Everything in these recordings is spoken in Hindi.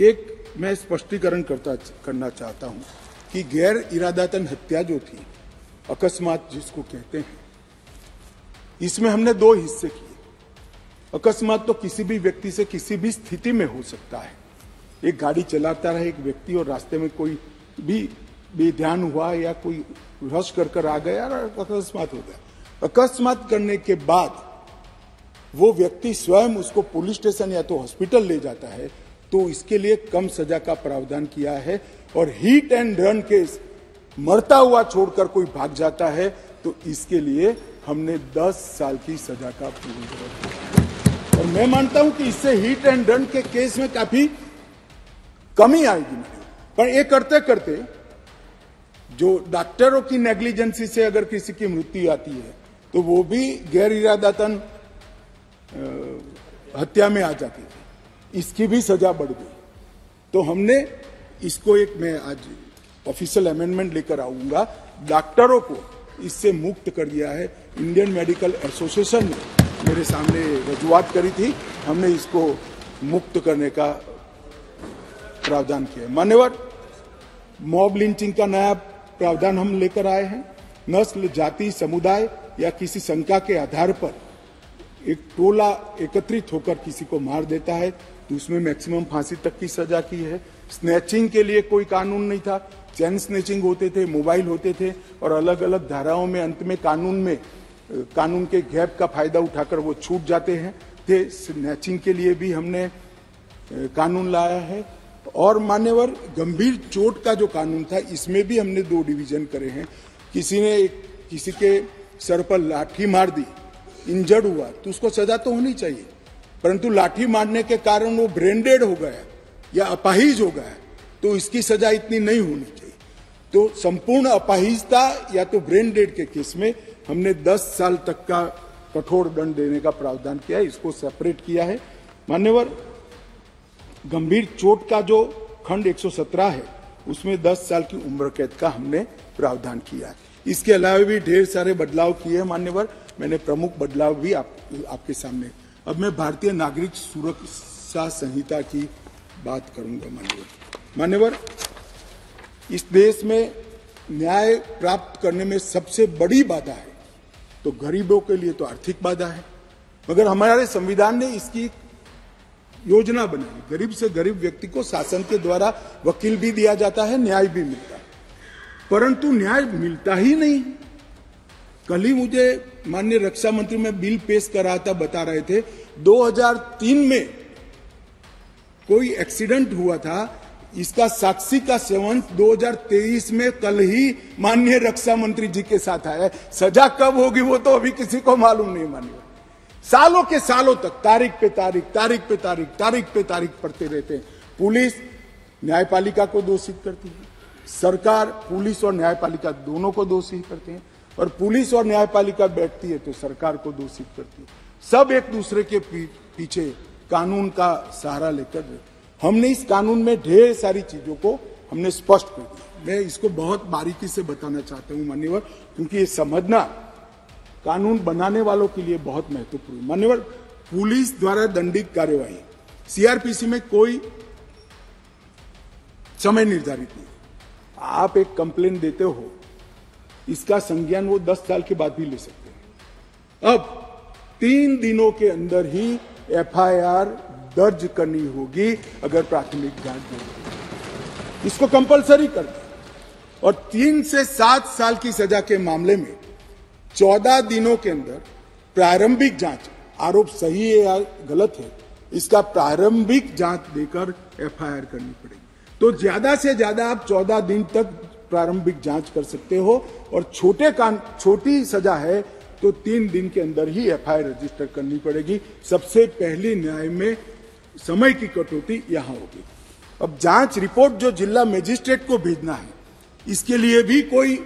एक मैं स्पष्टीकरण करना चाहता हूं कि गैर इरादतन हत्या जो थी, अकस्मात जिसको कहते हैं, इसमें हमने दो हिस्से किए। अकस्मात तो किसी भी व्यक्ति से किसी भी स्थिति में हो सकता है। एक गाड़ी चलाता रहे एक व्यक्ति और रास्ते में कोई भी बेध्यान हुआ या कोई रश कर आ गया और अकस्मात हो गया। अकस्मात करने के बाद वो व्यक्ति स्वयं उसको पुलिस स्टेशन या तो हॉस्पिटल ले जाता है, तो इसके लिए कम सजा का प्रावधान किया है। और हिट एंड रन केस, मरता हुआ छोड़कर कोई भाग जाता है, तो इसके लिए हमने 10 साल की सजा का प्रावधान किया। और मैं मानता हूं कि इससे हिट एंड रन के केस में काफी कमी आएगी। पर ये करते करते जो डॉक्टरों की नेग्लिजेंसी से अगर किसी की मृत्यु आती है, तो वो भी गैर इरादतन हत्या में आ जाती थी, इसकी भी सजा बढ़ गई। तो हमने इसको एक, मैं आज ऑफिशियल अमेंडमेंट लेकर आऊंगा, डॉक्टरों को इससे मुक्त कर दिया है। इंडियन मेडिकल एसोसिएशन ने मेरे सामने रजूआत करी थी, हमने इसको मुक्त करने का प्रावधान किया है। मान्यवर, मॉब लिंचिंग का नया प्रावधान हम लेकर आए हैं। नस्ल, जाति, समुदाय या किसी शंका के आधार पर एक टोला एकत्रित होकर किसी को मार देता है, तो उसमें मैक्सिमम फांसी तक की सजा की है। स्नैचिंग के लिए कोई कानून नहीं था, चैन स्नैचिंग होते थे, मोबाइल होते थे, और अलग अलग धाराओं में अंत में कानून के गैप का फायदा उठाकर वो छूट जाते हैं थे। स्नैचिंग के लिए भी हमने कानून लाया है। और मान्यवर, गंभीर चोट का जो कानून था, इसमें भी हमने 2 डिवीजन करे हैं। किसी के सर पर लाठी मार दी, इंजर्ड हुआ, तो उसको सजा तो होनी चाहिए, परंतु लाठी मारने के कारण वो ब्रेन डेड हो गया या अपाहिज हो गया, तो इसकी सजा इतनी नहीं होनी चाहिए। तो संपूर्ण अपाहिजता या तो ब्रेन डेड के केस में हमने 10 साल तक का कठोर दंड देने का प्रावधान किया है, इसको सेपरेट किया है। मान्यवर, गंभीर चोट का जो खंड 117 है, उसमें 10 साल की उम्र कैद का हमने प्रावधान किया है। इसके अलावा भी ढेर सारे बदलाव किए हैं मान्यवर, मैंने प्रमुख बदलाव भी आपके सामने। अब मैं भारतीय नागरिक सुरक्षा संहिता की बात करूंगा। मान्यवर, इस देश में न्याय प्राप्त करने में सबसे बड़ी बाधा है तो गरीबों के लिए तो आर्थिक बाधा है, मगर हमारे संविधान ने इसकी योजना बनाई। गरीब से गरीब व्यक्ति को शासन के द्वारा वकील भी दिया जाता है, न्याय भी मिलता है, परंतु न्याय मिलता ही नहीं। कल ही मुझे माननीय रक्षा मंत्री में बिल पेश कर रहा था, बता रहे थे 2003 में कोई एक्सीडेंट हुआ था, इसका साक्षी का सेवन 2023 में कल ही माननीय रक्षा मंत्री जी के साथ आया है। सजा कब होगी वो तो अभी किसी को मालूम नहीं। मानिए, सालों के सालों तक तारीख पे तारीख पढ़ते रहते हैं। पुलिस न्यायपालिका को दोषी करती है, सरकार पुलिस और न्यायपालिका दोनों को दोषी करते हैं, और पुलिस और न्यायपालिका बैठती है तो सरकार को दोषी करती है। सब एक दूसरे के पीछे कानून का सहारा लेकर। हमने इस कानून में ढेर सारी चीजों को हमने स्पष्ट कर दिया। मैं इसको बहुत बारीकी से बताना चाहता हूं मान्यवर, क्योंकि ये समझना कानून बनाने वालों के लिए बहुत महत्वपूर्ण। मान्यवर, पुलिस द्वारा दंडित कार्यवाही, सीआरपीसी में कोई समय निर्धारित नहीं। आप एक कंप्लेन देते हो, इसका संज्ञान वो 10 साल के बाद भी ले सकते हैं। अब 3 दिनों के अंदर ही एफआईआर दर्ज करनी होगी अगर प्राथमिक जांच नहीं, इसको कंपलसरी कर दिया। और 3 से 7 साल की सजा के मामले में 14 दिनों के अंदर प्रारंभिक जांच, आरोप सही है या गलत है, इसका प्रारंभिक जांच देकर एफआईआर करनी पड़ेगी। तो ज्यादा से ज्यादा आप 14 दिन तक प्रारंभिक जांच कर सकते हो, और छोटी सजा है तो 3 दिन के अंदर ही एफआईआर रजिस्टर करनी पड़ेगी। सबसे पहली न्याय में समय की कटौती यहां होगी। अब जांच रिपोर्ट जो जिला मजिस्ट्रेट को भेजना है, इसके लिए भी कोई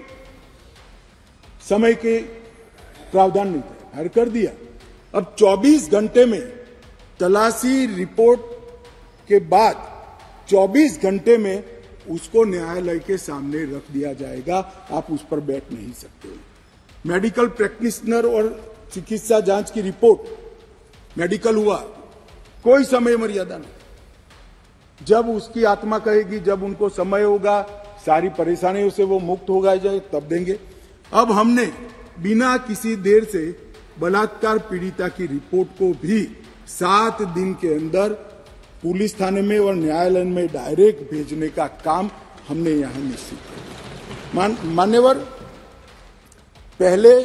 समय के प्रावधान नहीं था, हर कर दिया। अब 24 घंटे में तलाशी रिपोर्ट के बाद 24 घंटे में उसको न्यायालय के सामने रख दिया जाएगा, आप उस पर बैठ नहीं सकते। मेडिकल प्रैक्टिशनर और चिकित्सा जांच की रिपोर्ट, मेडिकल हुआ, कोई समय मर्यादा नहीं। जब उसकी आत्मा कहेगी, जब उनको समय होगा, सारी परेशानियों से वो मुक्त होगा जाए, तब देंगे। अब हमने बिना किसी देर से बलात्कार पीड़िता की रिपोर्ट को भी 7 दिन के अंदर पुलिस थाने में और न्यायालय में डायरेक्ट भेजने का काम हमने यहां निश्चित किया। मान्यवर, पहले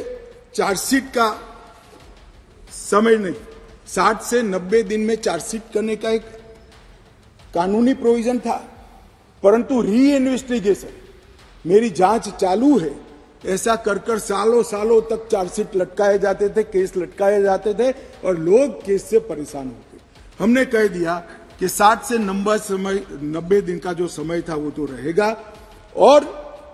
चार्जशीट का समय नहीं, 60 से 90 दिन में चार्जशीट करने का एक कानूनी प्रोविजन था, परंतु री इन्वेस्टिगेशन, मेरी जांच चालू है, ऐसा कर सालों सालों तक चार्जशीट लटकाए जाते थे, केस लटकाए जाते थे और लोग केस से परेशान होते। हमने कह दिया कि 60 से 90 दिन का जो समय था वो तो रहेगा और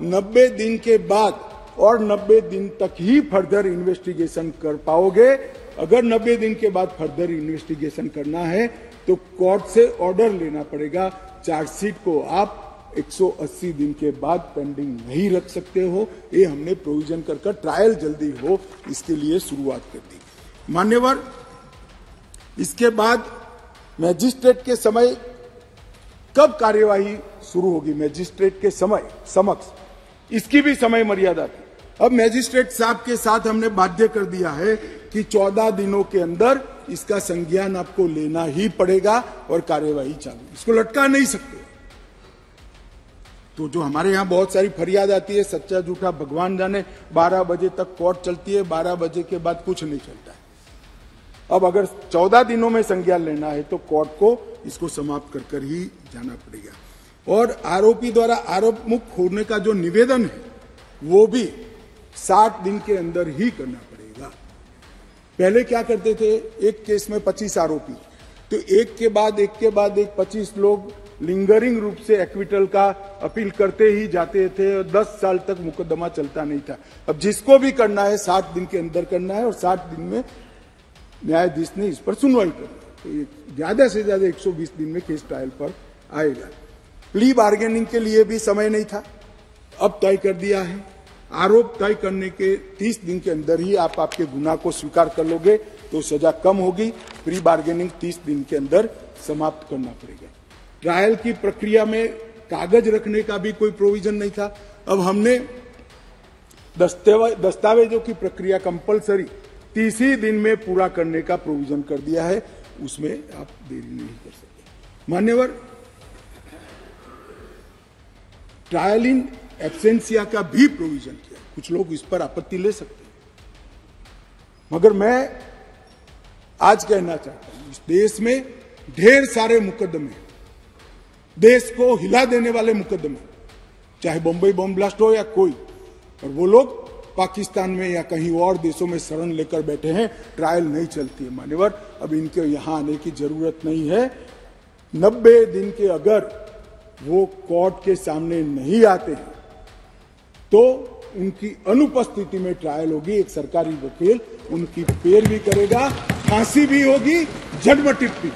90 दिन के बाद और 90 दिन तक ही फर्दर इन्वेस्टिगेशन कर पाओगे। अगर 90 दिन के बाद फर्दर इन्वेस्टिगेशन करना है तो कोर्ट से ऑर्डर लेना पड़ेगा। चार्जशीट को आप 180 दिन के बाद पेंडिंग नहीं रख सकते हो। ये हमने प्रोविजन कर ट्रायल जल्दी हो इसके लिए शुरुआत कर दी। मान्यवर, इसके बाद मैजिस्ट्रेट के समय कब कार्यवाही शुरू होगी, मैजिस्ट्रेट के समय समक्ष, इसकी भी समय मर्यादा थी। अब मैजिस्ट्रेट साहब के साथ हमने बाध्य कर दिया है कि 14 दिनों के अंदर इसका संज्ञान आपको लेना ही पड़ेगा और कार्यवाही चालू, इसको लटका नहीं सकते। तो जो हमारे यहां बहुत सारी फरियाद आती है, सच्चा झूठा भगवान जाने, 12 बजे तक कोर्ट चलती है, 12 बजे के बाद कुछ नहीं चलता है। अब अगर 14 दिनों में संज्ञान लेना है तो कोर्ट को इसको समाप्त कर ही जाना पड़ेगा। और आरोपी द्वारा आरोप मुक्त होने का जो निवेदन है वो भी 60 दिन के अंदर ही करना पड़ेगा। पहले क्या करते थे, एक केस में 25 आरोपी, तो एक के बाद एक 25 लोग लिंगरिंग रूप से एक्विटल का अपील करते ही जाते थे और 10 साल तक मुकदमा चलता नहीं था। अब जिसको भी करना है 60 दिन के अंदर करना है और 60 दिन में न्यायाधीश ने इस पर सुनवाई करनी है। तो ज्यादा से ज्यादा 120 दिन में केस ट्रायल पर आएगा। प्ली बार्गेनिंग के लिए भी समय नहीं था, अब तय कर दिया है। आरोप तय करने के 30 दिन के अंदर ही आप आपके गुनाह को स्वीकार कर लोगे तो सजा कम होगी। प्री बार्गेनिंग 30 दिन के अंदर समाप्त करना पड़ेगा। ट्रायल की प्रक्रिया में कागज रखने का भी कोई प्रोविजन नहीं था। अब हमने दस्तावेजों की प्रक्रिया कंपलसरी 30 ही दिन में पूरा करने का प्रोविजन कर दिया है, उसमें आप देरी नहीं कर सकते। मान्यवर, ट्रायल इन एब्सेंसिया का भी प्रोविजन किया। कुछ लोग इस पर आपत्ति ले सकते हैं, मगर मैं आज कहना चाहता हूं, इस देश में ढेर सारे मुकदमे, देश को हिला देने वाले मुकदमे, चाहे बम्बई बम ब्लास्ट हो या कोई, और वो लोग पाकिस्तान में या कहीं और देशों में शरण लेकर बैठे हैं, ट्रायल नहीं चलती है। मान्यवर, अब इनके यहां आने की जरूरत नहीं है। 90 दिन के अगर वो कोर्ट के सामने नहीं आते हैं तो उनकी अनुपस्थिति में ट्रायल होगी। एक सरकारी वकील उनकी पैरवी करेगा, फांसी भी होगी, जन्मठित भी।